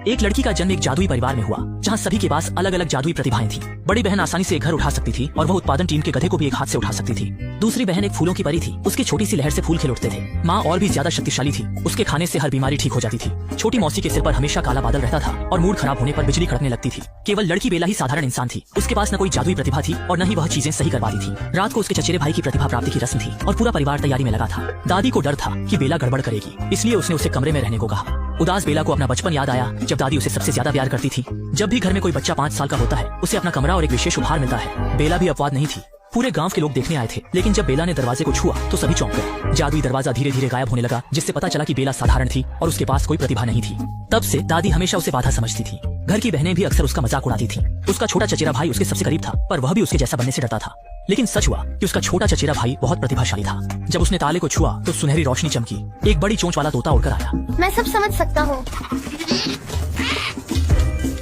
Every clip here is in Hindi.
एक लड़की का जन्म एक जादुई परिवार में हुआ जहाँ सभी के पास अलग अलग जादुई प्रतिभाएं थी। बड़ी बहन आसानी से एक घर उठा सकती थी और वह उत्पादन टीम के गधे को भी एक हाथ से उठा सकती थी। दूसरी बहन एक फूलों की परी थी, उसकी छोटी सी लहर से फूल खिल उठते थे। माँ और भी ज्यादा शक्तिशाली थी, उसके खाने से हर बीमारी ठीक हो जाती थी। छोटी मौसी के सिर पर हमेशा काला बादल रहता था और मूड खराब होने पर बिजली कड़कने लगती थी। केवल लड़की बेला ही साधारण इंसान थी, उसके पास न कोई जादुई प्रतिभा थी और न ही वह चीजें सही करवाती थी। रात को उसके चचेरे भाई की प्रतिभा प्राप्ति की रस्म थी और पूरा परिवार तैयारी में लगा था। दादी को डर था कि बेला गड़बड़ करेगी, इसलिए उसने उसे कमरे में रहने को कहा। उदास बेला को अपना बचपन याद आया जब दादी उसे सबसे ज्यादा प्यार करती थी। जब भी घर में कोई बच्चा 5 साल का होता है उसे अपना कमरा और एक विशेष उपहार मिलता है। बेला भी अपवाद नहीं थी। पूरे गांव के लोग देखने आए थे, लेकिन जब बेला ने दरवाजे को छुआ तो सभी चौंक गए। जादुई दरवाजा धीरे धीरे गायब होने लगा, जिससे पता चला कि बेला साधारण थी और उसके पास कोई प्रतिभा नहीं थी। तब से दादी हमेशा उसे बाधा समझती थी। घर की बहनें भी अक्सर उसका मजाक उड़ाती थी। उसका छोटा चचेरा भाई उसके सबसे करीब था, पर वह भी उसके जैसा बनने से डरता था। लेकिन सच हुआ कि उसका छोटा चचेरा भाई बहुत प्रतिभाशाली था। जब उसने ताले को छुआ तो सुनहरी रोशनी चमकी। एक बड़ी चोंच वाला तोता उड़कर आया। मैं सब समझ सकता हूँ,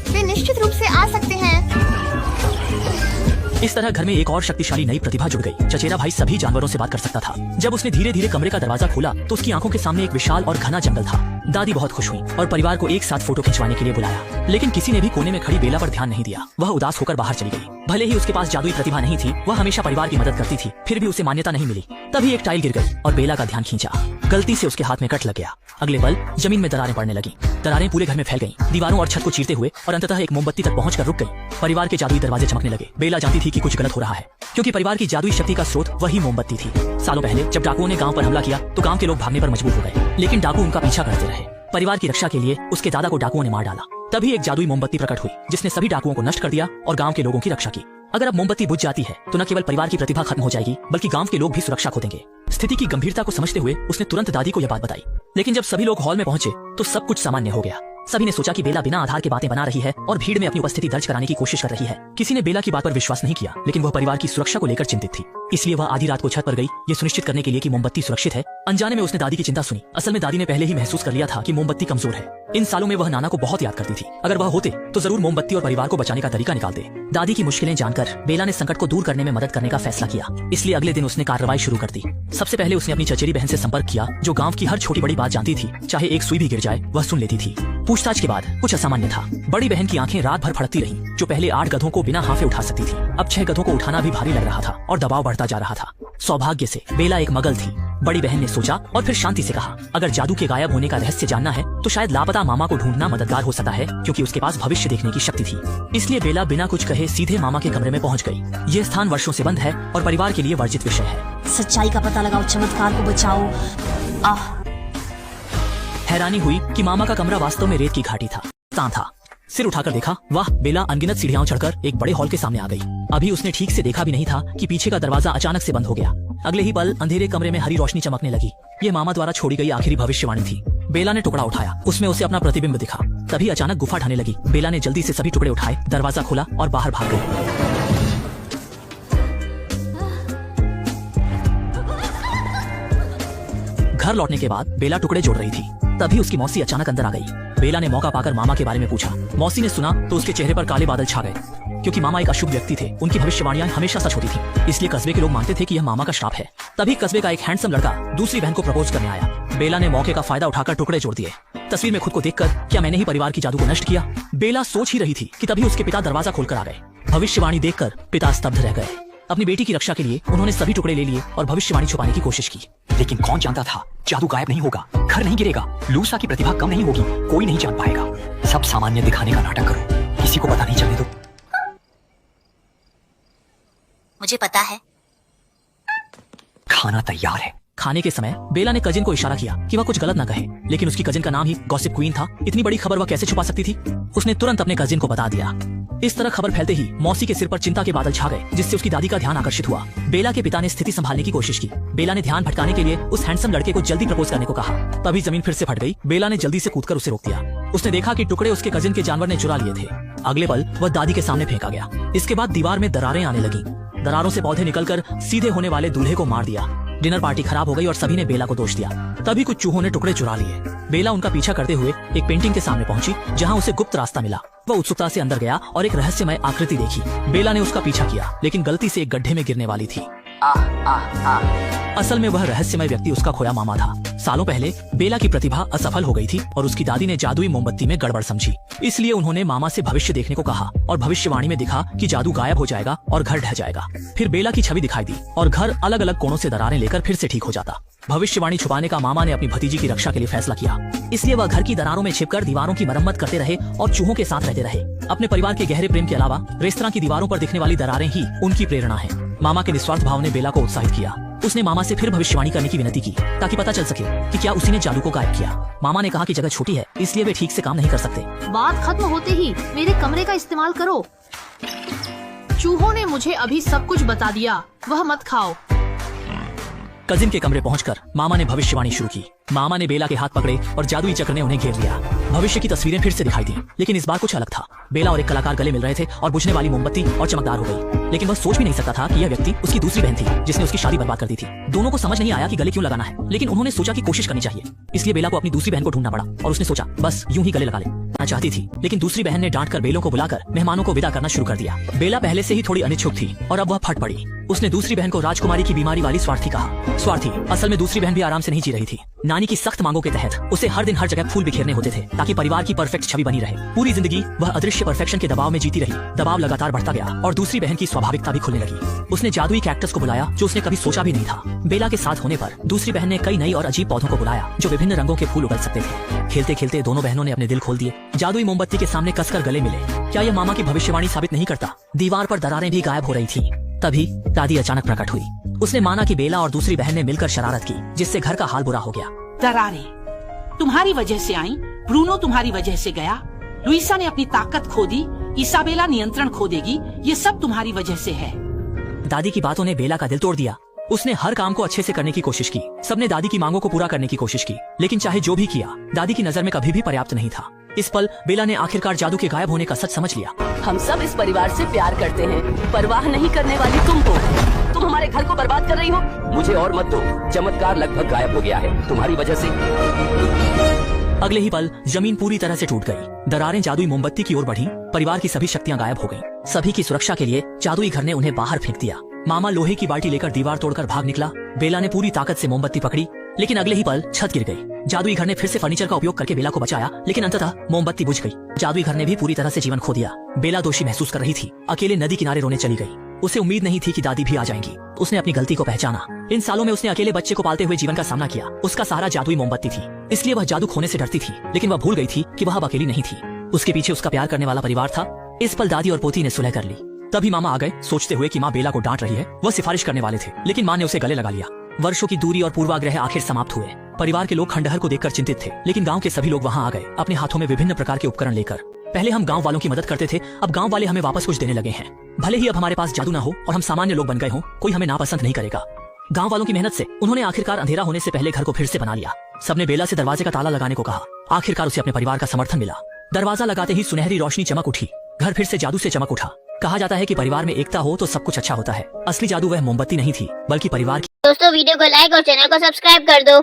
वे निश्चित रूप से आ सकते हैं। इस तरह घर में एक और शक्तिशाली नई प्रतिभा जुड़ गई। चचेरा भाई सभी जानवरों से बात कर सकता था। जब उसने धीरे धीरे कमरे का दरवाजा खोला तो उसकी आंखों के सामने एक विशाल और घना जंगल था। दादी बहुत खुश हुई और परिवार को एक साथ फोटो खिंचवाने के लिए बुलाया, लेकिन किसी ने भी कोने में खड़ी बेला पर ध्यान नहीं दिया। वह उदास होकर बाहर चली गई। भले ही उसके पास जादुई प्रतिभा नहीं थी, वह हमेशा परिवार की मदद करती थी, फिर भी उसे मान्यता नहीं मिली। तभी एक टाइल गिर गई और बेला का ध्यान खींचा। गलती से उसके हाथ में कट लग गया। अगले पल जमीन में दरारें पड़ने लगी। दरारें पूरे घर में फैल गईं, दीवारों और छत को चीरते हुए, और अंततः एक मोमबत्ती तक पहुंचकर रुक गई। परिवार के जादुई दरवाजे चमकने लगे। बेला जानती थी कि कुछ गलत हो रहा है, क्योंकि परिवार की जादुई शक्ति का स्रोत वही मोमबत्ती थी। सालों पहले जब डाकुओं ने गांव पर हमला किया तो गांव के लोग भागने पर मजबूर हो गए, लेकिन डाकू उनका पीछा करते रहे। परिवार की रक्षा के लिए उसके दादा को डाकुओं ने मार डाला। तभी एक जादुई मोमबत्ती प्रकट हुई, जिसने सभी डाकुओं को नष्ट कर दिया और गांव के लोगों की रक्षा की। अगर अब मोमबत्ती बुझ जाती है तो न केवल परिवार की प्रतिभा खत्म हो जाएगी, बल्कि गांव के लोग भी सुरक्षा खो देंगे। स्थिति की गंभीरता को समझते हुए उसने तुरंत दादी को यह बात बताई। लेकिन जब सभी लोग हॉल में पहुंचे तो सब कुछ सामान्य हो गया। सभी ने सोचा कि बेला बिना आधार के बातें बना रही है और भीड़ में अपनी उपस्थिति दर्ज कराने की कोशिश कर रही है। किसी ने बेला की बात पर विश्वास नहीं किया, लेकिन वह परिवार की सुरक्षा को लेकर चिंतित थी। इसलिए वह आधी रात को छत पर गई, ये सुनिश्चित करने के लिए कि मोमबत्ती सुरक्षित है। अनजाने में उसने दादी की चिंता सुनी। असल में दादी ने पहले ही महसूस कर लिया था कि मोमबत्ती कमजोर है। इन सालों में वह नाना को बहुत याद करती थी। अगर वह होते तो जरूर मोमबत्ती और परिवार को बचाने का तरीका निकालते। दादी की मुश्किलें जानकर बेला ने संकट को दूर करने में मदद करने का फैसला किया। इसलिए अगले दिन उसने कार्रवाई शुरू कर दी। सबसे पहले उसने अपनी चचेरी बहन से संपर्क किया, जो गांव की हर छोटी बड़ी बात जानती थी। चाहे एक सुई भी गिर जाए वह सुन लेती थी। पूछताछ के बाद कुछ असामान्य था। बड़ी बहन की आंखें रात भर फड़कती रहीं। जो पहले 8 गधों को बिना हाफे उठा सकती थी, अब 6 गधों को उठाना भी भारी लग रहा था और दबाव बढ़ता जा रहा था। सौभाग्य से बेला एक मगल थी। बड़ी बहन ने सोचा और फिर शांति से कहा, अगर जादू के गायब होने का रहस्य जानना है तो शायद लापता मामा को ढूंढना मददगार हो सकता है, क्योंकि उसके पास भविष्य देखने की शक्ति थी। इसलिए बेला बिना कुछ कहे सीधे मामा के कमरे में पहुंच गई। यह स्थान वर्षों से बंद है और परिवार के लिए वर्जित विषय है। सच्चाई का पता लगाओ, चमत्कार को बचाओ। हैरानी हुई कि मामा का कमरा वास्तव में रेत की घाटी था। था सिर उठाकर देखा, वाह! बेला अनगिनत सीढ़ियां चढ़कर एक बड़े हॉल के सामने आ गई। अभी उसने ठीक से देखा भी नहीं था कि पीछे का दरवाजा अचानक से बंद हो गया। अगले ही पल अंधेरे कमरे में हरी रोशनी चमकने लगी। ये मामा द्वारा छोड़ी गई आखिरी भविष्यवाणी थी। बेला ने टुकड़ा उठाया, उसमें उसे अपना प्रतिबिंब दिखा। तभी अचानक गुफा ढहने लगी। बेला ने जल्दी से सभी टुकड़े उठाए, दरवाजा खोला और बाहर भाग गई। घर लौटने के बाद बेला टुकड़े जोड़ रही थी। तभी उसकी मौसी अचानक अंदर आ गई। बेला ने मौका पाकर मामा के बारे में पूछा। मौसी ने सुना तो उसके चेहरे पर काले बादल छा गए, क्योंकि मामा एक अशुभ व्यक्ति थे। उनकी भविष्यवाणियां हमेशा सच होती थी, इसलिए कस्बे के लोग मानते थे कि यह मामा का श्राप है। तभी कस्बे का एक हैंडसम लड़का दूसरी बहन को प्रपोज करने आया। बेला ने मौके का फायदा उठाकर टुकड़े जोड़ दिए। तस्वीर में खुद को देखकर क्या मैंने ही परिवार की जादू को नष्ट किया? बेला सोच ही रही थी कि तभी उसके पिता दरवाजा खोलकर आ गए। भविष्यवाणी देखकर पिता स्तब्ध रह गए। अपनी बेटी की रक्षा के लिए उन्होंने सभी टुकड़े ले लिए और भविष्यवाणी छुपाने की कोशिश की। लेकिन कौन जानता था जादू गायब नहीं होगा, घर नहीं गिरेगा, लूसा की प्रतिभा कम नहीं होगी, कोई नहीं जान पाएगा। सब सामान्य दिखाने का नाटक करो, किसी को पता नहीं चलने दो। मुझे पता है। खाना तैयार है। खाने के समय बेला ने कजिन को इशारा किया कि वह कुछ गलत न कहे, लेकिन उसकी कजिन का नाम ही गॉसिप क्वीन था। इतनी बड़ी खबर वह कैसे छुपा सकती थी? उसने तुरंत अपने कजिन को बता दिया। इस तरह खबर फैलते ही मौसी के सिर पर चिंता के बादल छा गए, जिससे उसकी दादी का ध्यान आकर्षित हुआ। बेला के पिता ने स्थिति संभालने की कोशिश की। बेला ने ध्यान भटकाने के लिए उस हैंडसम लड़के को जल्दी प्रपोज करने को कहा। तभी जमीन फिर से फट गई। बेला ने जल्दी से कूदकर उसे रोक दिया। उसने देखा कि टुकड़े उसके कजिन के जानवर ने चुरा लिए थे। अगले पल वह दादी के सामने फेंका गया। इसके बाद दीवार में दरारें आने लगी। दरारों से पौधे निकलकर सीधे होने वाले दूल्हे को मार दिया। डिनर पार्टी खराब हो गई और सभी ने बेला को दोष दिया। तभी कुछ चूहों ने टुकड़े चुरा लिए। बेला उनका पीछा करते हुए एक पेंटिंग के सामने पहुंची, जहां उसे गुप्त रास्ता मिला। वह उत्सुकता से अंदर गया और एक रहस्यमय आकृति देखी। बेला ने उसका पीछा किया, लेकिन गलती से एक गड्ढे में गिरने वाली थी। असल में वह रहस्यमय व्यक्ति उसका खोया मामा था। सालों पहले बेला की प्रतिभा असफल हो गई थी और उसकी दादी ने जादुई मोमबत्ती में गड़बड़ समझी। इसलिए उन्होंने मामा से भविष्य देखने को कहा और भविष्यवाणी में दिखा कि जादू गायब हो जाएगा और घर ढह जाएगा। फिर बेला की छवि दिखाई दी और घर अलग अलग कोनों से दरारें लेकर फिर से ठीक हो जाता। भविष्यवाणी छुपाने का मामा ने अपनी भतीजी की रक्षा के लिए फैसला किया। इसलिए वह घर की दरारों में छिपकर दीवारों की मरम्मत करते रहे और चूहों के साथ रहते रहे। अपने परिवार के गहरे प्रेम के अलावा रेस्तरां की दीवारों पर दिखने वाली दरारें ही उनकी प्रेरणा है। मामा के निस्वार्थ भाव ने बेला को उत्साहित किया। उसने मामा से फिर भविष्यवाणी करने की विनती की ताकि पता चल सके कि क्या उसी ने जादू को गायब किया। मामा ने कहा कि जगह छोटी है इसलिए वे ठीक से काम नहीं कर सकते। बात खत्म होते ही मेरे कमरे का इस्तेमाल करो। चूहों ने मुझे अभी सब कुछ बता दिया, वह मत खाओ। कजिन के कमरे पहुंचकर मामा ने भविष्यवाणी शुरू की। मामा ने बेला के हाथ पकड़े और जादुई चक्र ने उन्हें घेर लिया। भविष्य की तस्वीरें फिर से दिखाई दी, लेकिन इस बार कुछ अलग था। बेला और एक कलाकार गले मिल रहे थे और बुझने वाली मोमबत्ती और चमकदार हो गई। लेकिन वह सोच भी नहीं सकता था कि यह व्यक्ति उसकी दूसरी बहन थी जिसने उसकी शादी बर्बाद कर दी थी। दोनों को समझ नहीं आया कि गले क्यों लगाना है, लेकिन उन्होंने सोचा कि कोशिश करनी चाहिए। इसलिए बेला को अपनी दूसरी बहन को ढूंढना पड़ा और उसने सोचा बस यूं ही गले लगा ले। चाहती थी, लेकिन दूसरी बहन ने डांट कर बेलों को बुलाकर मेहमानों को विदा करना शुरू कर दिया। बेला पहले से ही थोड़ी अनिच्छुक थी और अब वह फट पड़ी। उसने दूसरी बहन को राजकुमारी की बीमारी वाली स्वार्थी कहा। स्वार्थी असल में दूसरी बहन भी आराम से नहीं जी रही थी। नानी की सख्त मांगों के तहत उसे हर दिन हर जगह फूल बिखेरने होते थे ताकि परिवार की परफेक्ट छवि बनी रहे। पूरी जिंदगी वह अदृश्य परफेक्शन के दबाव में जीती रही। दबाव लगातार बढ़ता गया और दूसरी बहन की स्वाभाविकता भी खुलने लगी। उसने जादुई कैक्टस को बुलाया जो उसने कभी सोचा भी नहीं था। बेला के साथ होने पर दूसरी बहन ने कई नई और अजीब पौधों को बुलाया जो विभिन्न रंगों के फूल उगल सकते थे। खेलते खेलते दोनों बहनों ने अपने दिल खोल दिए। जादुई मोमबत्ती के सामने कसकर गले मिले। क्या यह मामा की भविष्यवाणी साबित नहीं करता? दीवार पर दरारें भी गायब हो रही थी। तभी दादी अचानक प्रकट हुई। उसने माना कि बेला और दूसरी बहन ने मिलकर शरारत की जिससे घर का हाल बुरा हो गया। दरारें तुम्हारी वजह से आई, ब्रूनो तुम्हारी वजह से गया, लुइसा ने अपनी ताकत खो दी, इसाबेला नियंत्रण खो देगी, ये सब तुम्हारी वजह से है। दादी की बातों ने बेला का दिल तोड़ दिया। उसने हर काम को अच्छे से करने की कोशिश की। सबने दादी की मांगों को पूरा करने की कोशिश की, लेकिन चाहे जो भी किया दादी की नजर में कभी भी पर्याप्त नहीं था। इस पल बेला ने आखिरकार जादू के गायब होने का सच समझ लिया। हम सब इस परिवार से प्यार करते हैं, परवाह नहीं करने वाली तुम हमारे घर को बर्बाद कर रही हो। मुझे और मत दो, चमत्कार लगभग गायब हो गया है तुम्हारी वजह से। अगले ही पल जमीन पूरी तरह से टूट गई। दरारें जादुई मोमबत्ती की ओर बढ़ी। परिवार की सभी शक्तियां गायब हो गईं। सभी की सुरक्षा के लिए जादुई घर ने उन्हें बाहर फेंक दिया। मामा लोहे की बाल्टी लेकर दीवार तोड़कर भाग निकला। बेला ने पूरी ताकत से मोमबत्ती पकड़ी, लेकिन अगले ही पल छत गिर गई। जादुई घर ने फिर से फर्नीचर का उपयोग करके बेला को बचाया, लेकिन अंततः मोमबत्ती बुझ गई। जादुई घर ने भी पूरी तरह से जीवन खो दिया। बेला दोषी महसूस कर रही थी। अकेले नदी किनारे रोने चली गई। उसे उम्मीद नहीं थी कि दादी भी आ जाएंगी। उसने अपनी गलती को पहचाना। इन सालों में उसने अकेले बच्चे को पालते हुए जीवन का सामना किया। उसका सहारा जादुई मोमबत्ती थी, इसलिए वह जादू खोने से डरती थी। लेकिन वह भूल गई थी कि वह अब अकेली नहीं थी। उसके पीछे उसका प्यार करने वाला परिवार था। इस पल दादी और पोती ने सुलह कर ली। तभी मामा आ गए, सोचते हुए कि माँ बेला को डांट रही है। वह सिफारिश करने वाले थे, लेकिन माँ ने उसे गले लगा लिया। वर्षों की दूरी और पूर्वाग्रह आखिर समाप्त हुए। परिवार के लोग खंडहर को देखकर चिंतित थे, लेकिन गांव के सभी लोग वहां आ गए, अपने हाथों में विभिन्न प्रकार के उपकरण लेकर। पहले हम गांव वालों की मदद करते थे, अब गांव वाले हमें वापस कुछ देने लगे हैं। भले ही अब हमारे पास जादू ना हो और हम सामान्य लोग बन गए हों, कोई हमें नापसंद नहीं करेगा। गांव वालों की मेहनत से उन्होंने आखिरकार अंधेरा होने से पहले घर को फिर से बना लिया। सबने बेला से दरवाजे का ताला लगाने को कहा। आखिरकार उसे अपने परिवार का समर्थन मिला। दरवाजा लगाते ही सुनहरी रोशनी चमक उठी। घर फिर से जादू से चमक उठा। कहा जाता है कि परिवार में एकता हो तो सब कुछ अच्छा होता है। असली जादू वह मोमबत्ती नहीं थी, बल्कि परिवार की। दोस्तों वीडियो को लाइक और चैनल को सब्सक्राइब कर दो।